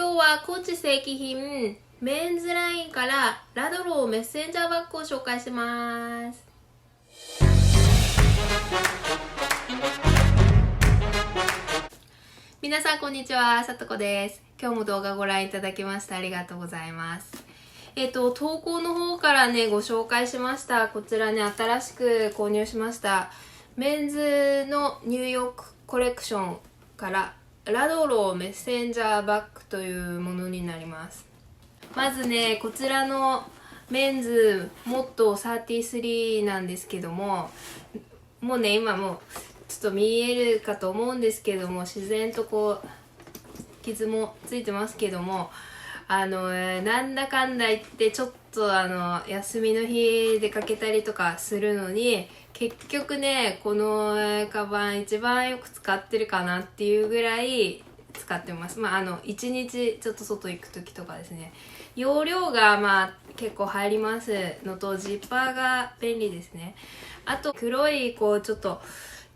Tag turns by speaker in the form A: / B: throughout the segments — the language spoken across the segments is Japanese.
A: 今日はコーチ正規品メンズラインからラドローメッセンジャーバッグを紹介します。皆さんこんにちは、さとこです。今日も動画ご覧いただきましてありがとうございます。投稿の方からねご紹介しました。こちらね新しく購入しましたメンズのニューヨークコレクションからラドローメッセンジャーバッグというものになります。まずねこちらのメンズモットー33なんですけども、もうね今もうちょっと見えるかと思うんですけども、自然とこう傷もついてますけども、なんだかんだ言ってちょっと休みの日出かけたりとかするのに、結局ねこのカバン一番よく使ってるかなっていうぐらい使ってます。1日ちょっと外行く時とかですね、容量が結構入りますのと、ジッパーが便利ですね。あと黒いこうちょっと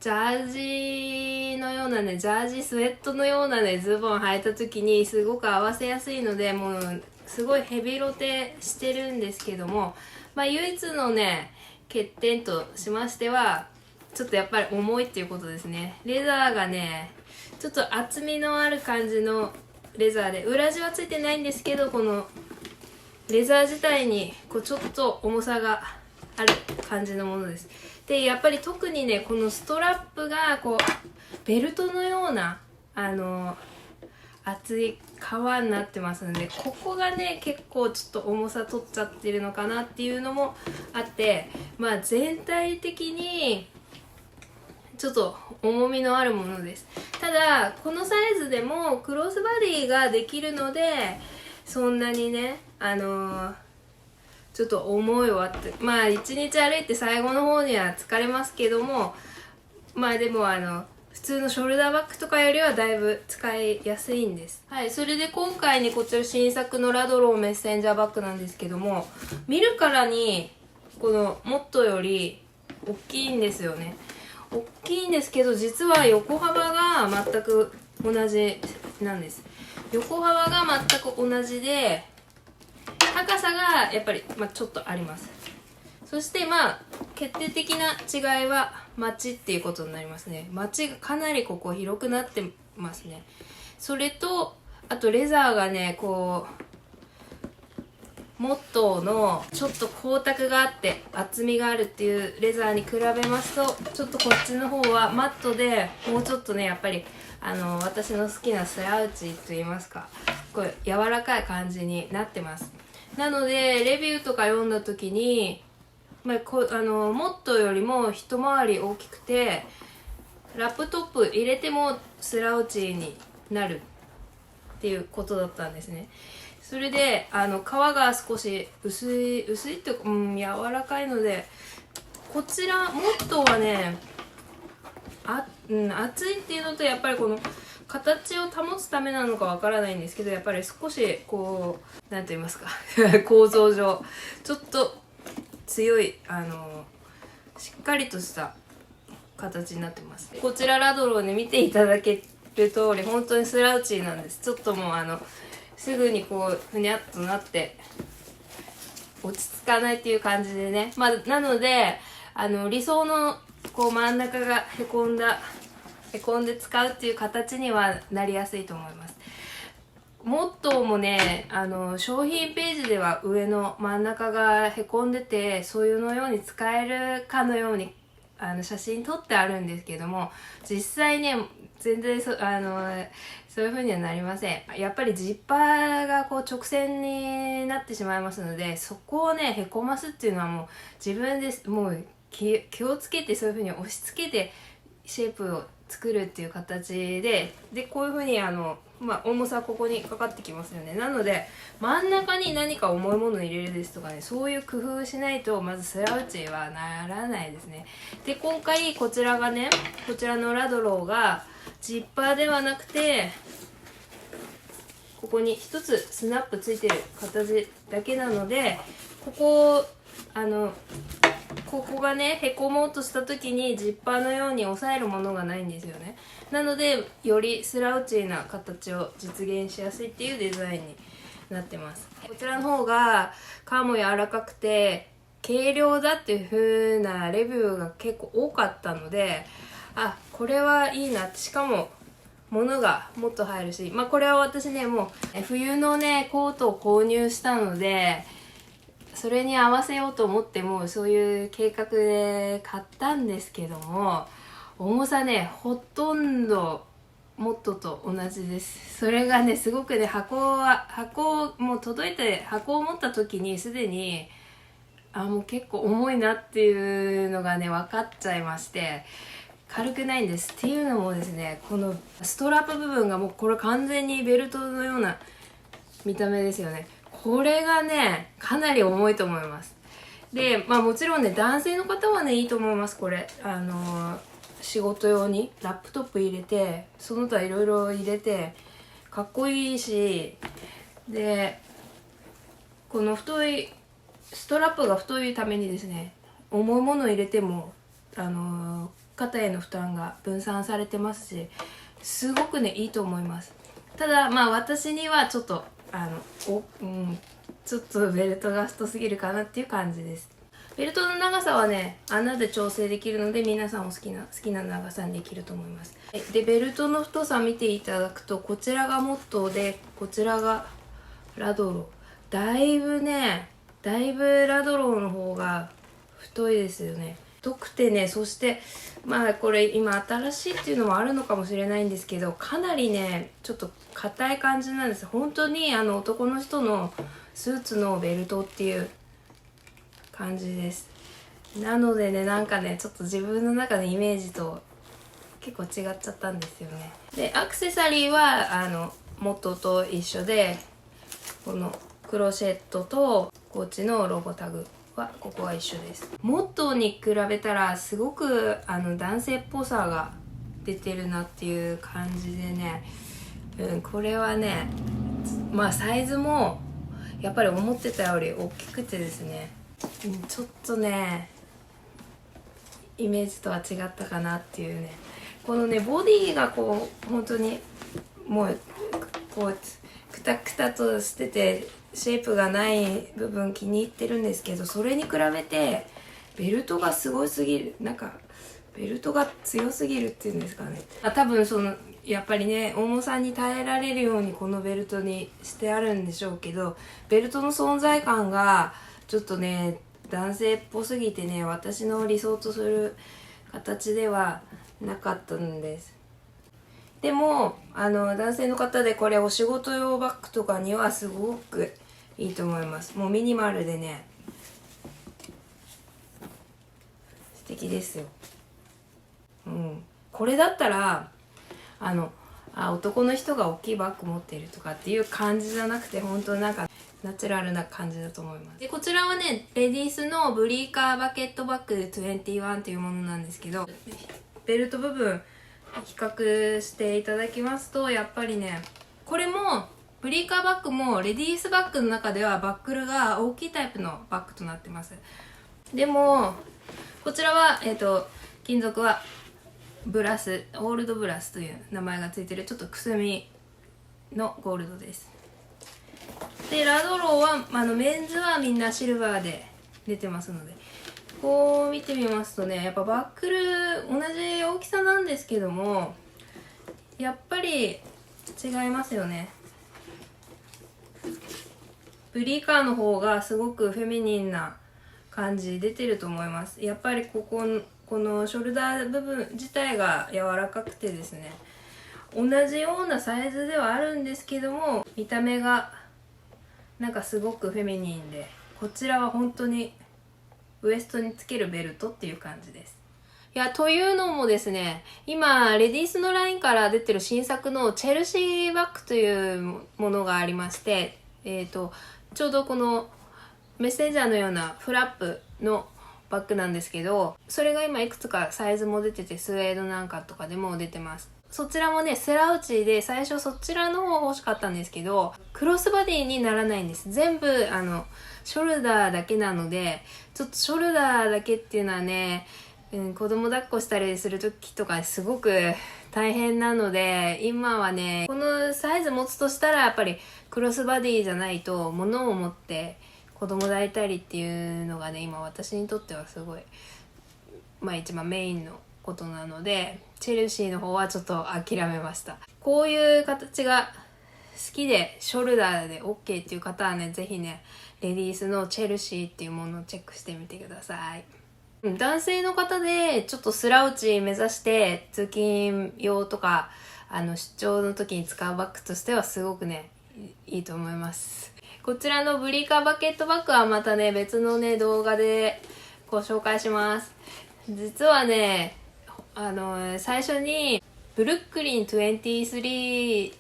A: ジャージのようなね、ジャージスウェットのようなねズボン履いた時にすごく合わせやすいので、もうすごいヘビロテしてるんですけども、唯一のね欠点としましてはちょっとやっぱり重いっていうことですね。レザーがねちょっと厚みのある感じのレザーで、裏地はついてないんですけど、このレザー自体にこうちょっと重さがある感じのものです。でやっぱり特にねこのストラップがこうベルトのような厚い革になってますので、ここがね結構ちょっと重さ取っちゃってるのかなっていうのもあって、全体的にちょっと重みのあるものです。ただこのサイズでもクロスバディができるので、そんなにねちょっと重いわって一日歩いて最後の方には疲れますけども、でも普通のショルダーバッグとかよりはだいぶ使いやすいんです。はい、それで今回ねこちら新作のラドローメッセンジャーバッグなんですけども、見るからにこのモットより大きいんですよね。大きいんですけど、実は横幅が全く同じなんです。横幅が全く同じで、高さがやっぱりちょっとあります。そして決定的な違いはマチっていうことになりますね。マチがかなりここ広くなってますね。それとあとレザーがねこうモットーのちょっと光沢があって厚みがあるっていうレザーに比べますと、ちょっとこっちの方はマットでもうちょっとねやっぱり私の好きなスラウチといいますか、こう柔らかい感じになってます。なのでレビューとか読んだ時に、モットよりも一回り大きくてラップトップ入れてもスラウチになるっていうことだったんですね。それで皮が少し薄いっていうか、柔らかいので、こちらモットはね厚いっていうのと、やっぱりこの形を保つためなのかわからないんですけど、やっぱり少しこうなんと言いますか構造上ちょっと強いしっかりとした形になってます。こちらラドローで見ていただける通り本当にスラウチーなんです。ちょっともうすぐにこうふにゃっとなって落ち着かないっていう感じでね、なので理想のこう真ん中がへこんで使うっていう形にはなりやすいと思います。モットーもね商品ページでは上の真ん中がへこんでて、そういうのように使えるかのように写真撮ってあるんですけども、実際ね全然そういう風にはなりません。やっぱりジッパーがこう直線になってしまいますので、そこをねへこますっていうのはもう自分でもう気をつけて、そういう風に押し付けてシェイプを作るっていう形でこういう風に重さここにかかってきますよね。なので真ん中に何か重いものを入れるですとかね、そういう工夫をしないとまずスラウチはならないですね。で今回こちらのラドローがジッパーではなくて、ここに一つスナップついてる形だけなので、ここをここがねへこもうとした時にジッパーのように押さえるものがないんですよね。なのでよりスラウチーな形を実現しやすいっていうデザインになってます。こちらの方が皮も柔らかくて軽量だっていう風なレビューが結構多かったので、あ、これはいいなって。しかも物がもっと入るし、これは私ねもう冬のねコートを購入したのでそれに合わせようと思ってもそういう計画で買ったんですけども、重さねほとんど元と同じです。それがねすごくね箱もう届いて箱を持った時にすでにもう結構重いなっていうのがね分かっちゃいまして、軽くないんです。っていうのもですね、このストラップ部分がもうこれ完全にベルトのような見た目ですよね。これがねかなり重いと思います。でもちろんね男性の方はねいいと思います。これ仕事用にラップトップ入れてその他いろいろ入れてかっこいいし、でこの太いストラップが太いためにですね、重いものを入れても肩への負担が分散されてますし、すごくねいいと思います。ただ私にはちょっとちょっとベルトが太すぎるかなっていう感じです。ベルトの長さはね穴で調整できるので皆さんお好きな長さにできると思います。でベルトの太さ見ていただくと、こちらがモットーでこちらがラドロー。だいぶラドローの方が太いですよね。太くてね、そしてこれ今新しいっていうのもあるのかもしれないんですけど、かなりねちょっと硬い感じなんです。本当に男の人のスーツのベルトっていう感じです。なのでねちょっと自分の中のイメージと結構違っちゃったんですよね。でアクセサリーは元と一緒で、このクロシェットとコーチのロゴタグはここは一緒です。モットーに比べたらすごく男性っぽさが出てるなっていう感じでね、これはねサイズもやっぱり思ってたより大きくてですね、ちょっとねイメージとは違ったかなっていうね。このねボディがこう本当にもうこうクタクタとしててシェイプがない部分気に入ってるんですけど、それに比べてベルトがすごすぎる、ベルトが強すぎるっていうんですかね。多分やっぱりね重さに耐えられるようにこのベルトにしてあるんでしょうけど、ベルトの存在感がちょっとね男性っぽすぎてね、私の理想とする形ではなかったんです。でも男性の方でこれお仕事用バッグとかにはすごくいいと思います。もうミニマルでね素敵ですよ。これだったら男の人が大きいバッグ持ってるとかっていう感じじゃなくて、本当ナチュラルな感じだと思います。でこちらはねレディースのブリーカーバケットバッグ21というものなんですけど、ベルト部分比較していただきますと、やっぱりねこれもブリーカーバッグもレディースバッグの中ではバックルが大きいタイプのバッグとなってます。でもこちらは金属はブラス、オールドブラスという名前がついてるちょっとくすみのゴールドです。でラドローはメンズはみんなシルバーで出てますので、こう見てみますとね、やっぱバックル同じ大きさなんですけどもやっぱり違いますよね。ブリーカーの方がすごくフェミニンな感じ出てると思います。やっぱりこのショルダー部分自体が柔らかくてですね、同じようなサイズではあるんですけども見た目がすごくフェミニンで、こちらは本当にウエストにつけるベルトっていう感じです。というのもですね、今レディースのラインから出てる新作のチェルシーバッグというものがありまして、ちょうどこのメッセンジャーのようなフラップのバッグなんですけど、それが今いくつかサイズも出ててスウェードなんかとかでも出てます。そちらもね、スラウチで最初そちらの方が欲しかったんですけど、クロスバディにならないんです。全部、ショルダーだけなので、ちょっとショルダーだけっていうのはね、子供抱っこしたりする時とかすごく大変なので、今はね、このサイズ持つとしたらやっぱりクロスバディじゃないと物を持って子供抱いたりっていうのがね、今私にとってはすごい、一番メインのことなので、チェルシーの方はちょっと諦めました。こういう形が好きでショルダーで OK っていう方はね、ぜひね、レディースのチェルシーっていうものをチェックしてみてください。男性の方でちょっとスラウチ目指して通勤用とか出張の時に使うバッグとしてはすごくね、いいと思います。こちらのブリカバケットバッグはまたね、別のね、動画でご紹介します。実はね、最初にブルックリン23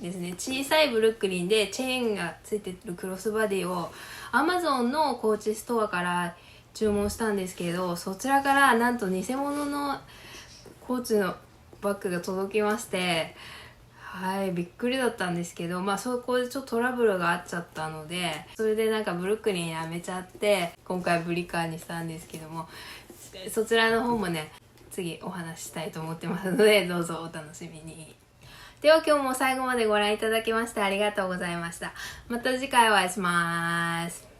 A: ですね、小さいブルックリンでチェーンがついてるクロスバディを Amazon のコーチストアから注文したんですけど、そちらからなんと偽物のコーチのバッグが届きまして、びっくりだったんですけど、そこでちょっとトラブルがあっちゃったので、それでなんかブルックリンやめちゃって今回ブリカーにしたんですけども、そちらの方もね、次お話ししたいと思ってますので、どうぞお楽しみに。では今日も最後までご覧いただきましてありがとうございました。また次回お会いします。